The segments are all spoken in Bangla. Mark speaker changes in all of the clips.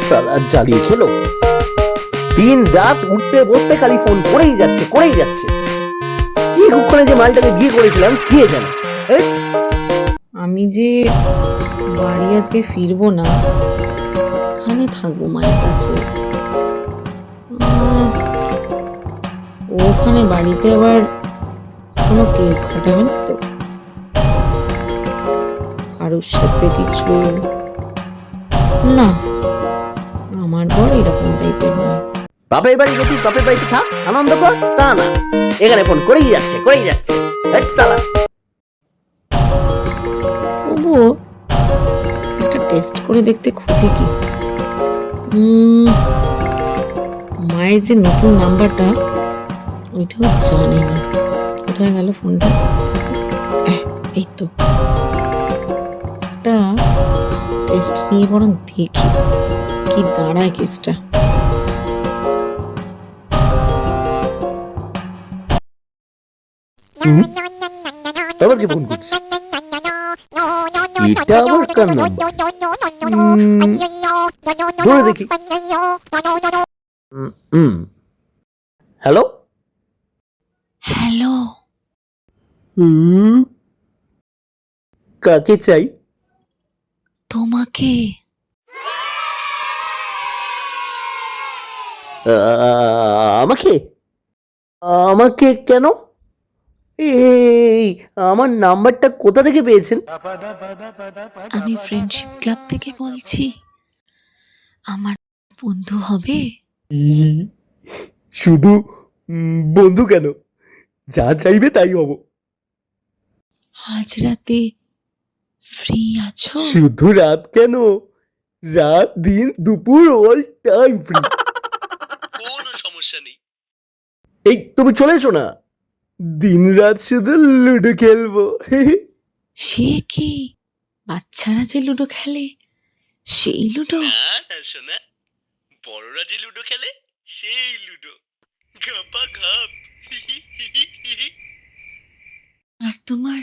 Speaker 1: সালা জ্বালিয়ে খেলো, দিন রাত উঠতে বসতে খালি ফোন করেই যাচ্ছে কি কুক্ষণে যে মালটাকে বিয়ে করেছিলাম কে জানে।
Speaker 2: আমি যে বাড়ি আজকে ফিরবো না, এখানে থাকবো মায়ের কাছে। ওখানে বাড়িতে আবার কোনো কেস ঘটাবে না তো, কারোর সাথে কিছু না? আমার বর এরকম টাইপের নয়।
Speaker 1: বাপের বাড়ি গেছিস, বাপের বাড়িতে থাক, আনন্দ কর, তা না এখানে ফোন করেই যাচ্ছে সালা।
Speaker 2: তবুও একটা টেস্ট করে দেখতে ক্ষতি কি? মায়ের যে নতুন নাম্বারটা, ওইটাও জানে না। কোথায় গেল ফোনটা? এই তো, একটা টেস্ট নিয়ে বরং দেখি কি দাঁড়ায় কেসটা।
Speaker 1: আবার কি ফোন করছিস? এটা আবার কার নাম্বার? ধরে দেখি। হ্যালো
Speaker 2: হ্যালো,
Speaker 1: কাকে চাই?
Speaker 2: তোমাকে।
Speaker 1: আমাকে? আমাকে কেন? এই আমার নাম্বারটা কোথা থেকে পেয়েছেন?
Speaker 2: আমি ফ্রেন্ডশিপ ক্লাব থেকে বলছি। আমার বন্ধু হবে?
Speaker 1: শুধু বন্ধু কেন, যা চাইবে তাই হব।
Speaker 2: আজ রাতে ফ্রি আছো?
Speaker 1: শুধু রাত কেন, রাত দিন দুপুর অল টাইম ফ্রি, কোনো সমস্যা নেই। এই তুমি চলে এসো না, দিন রাত শুধু লুডো খেলবো।
Speaker 2: সে কি, বাচ্চারা যে লুডো খেলে সেই লুডো?
Speaker 1: না শোনা, বড়রা যে লুডো খেলে সেই লুডো, ঘাপা ঘাপ।
Speaker 2: আর তোমার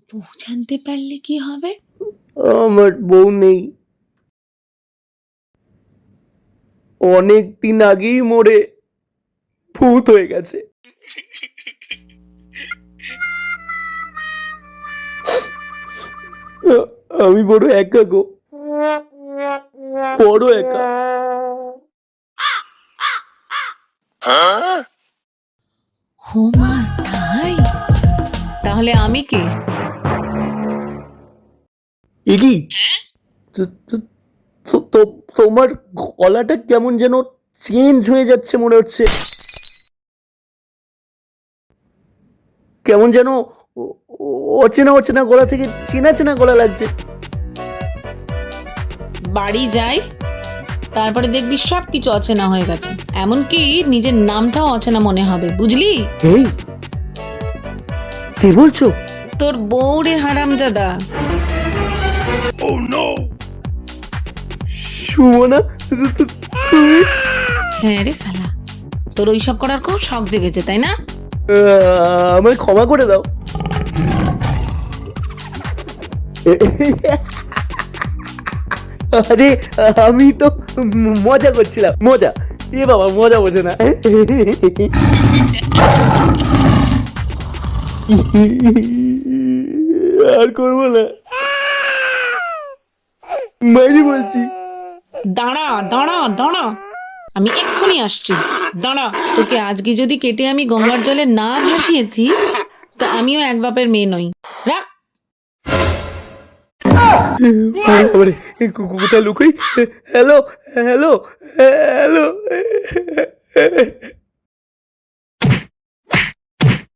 Speaker 2: বউ জানতে পারলে কি হবে?
Speaker 1: আমার বউ নেই, অনেক দিন আগেই মরে ভূত হয়ে গেছে। আমি বড় একা গো, বড় একা।
Speaker 2: ও মা, তাই? তাহলে আমি কে?
Speaker 1: এ কি, তোমার গলাটা কেমন যেন চেঞ্জ হয়ে যাচ্ছে মনে হচ্ছে, কেমন যেন অচেনা গলা থেকে চেনা গলা লাগছে।
Speaker 2: বাড়ি যাই, তারপরে দেখবি সব কিছু অচেনা হয়ে গেছে, এমনকি নিজের নামটাও অচেনা মনে হবে, বুঝলি?
Speaker 1: এই কে বলছো?
Speaker 2: তোর বউ রে হারামজাদা।
Speaker 1: সুমনা, তুমি?
Speaker 2: হ্যাঁ রে শালা, তোর ওইসব করার খুব শখ জেগেছে তাই না?
Speaker 1: আমায় ক্ষমা করে দাও। আরে আমি তো মজা করছিলাম, মজা। এ বাবা, মজা বোঝে না। আর করবো না, মাইরি বলছি।
Speaker 2: দাঁড়া দাঁড়া দাঁড়া, আমি এক্ষুনি আসছি, দাঁড়া। তোকে আজকে যদি কেটে আমি গঙ্গার জলে না ভাসিয়েছি, তো আমিও এক বাপের মেয়ে নই। রাখ।
Speaker 1: কোথায় লুকাই? Hello hello hello.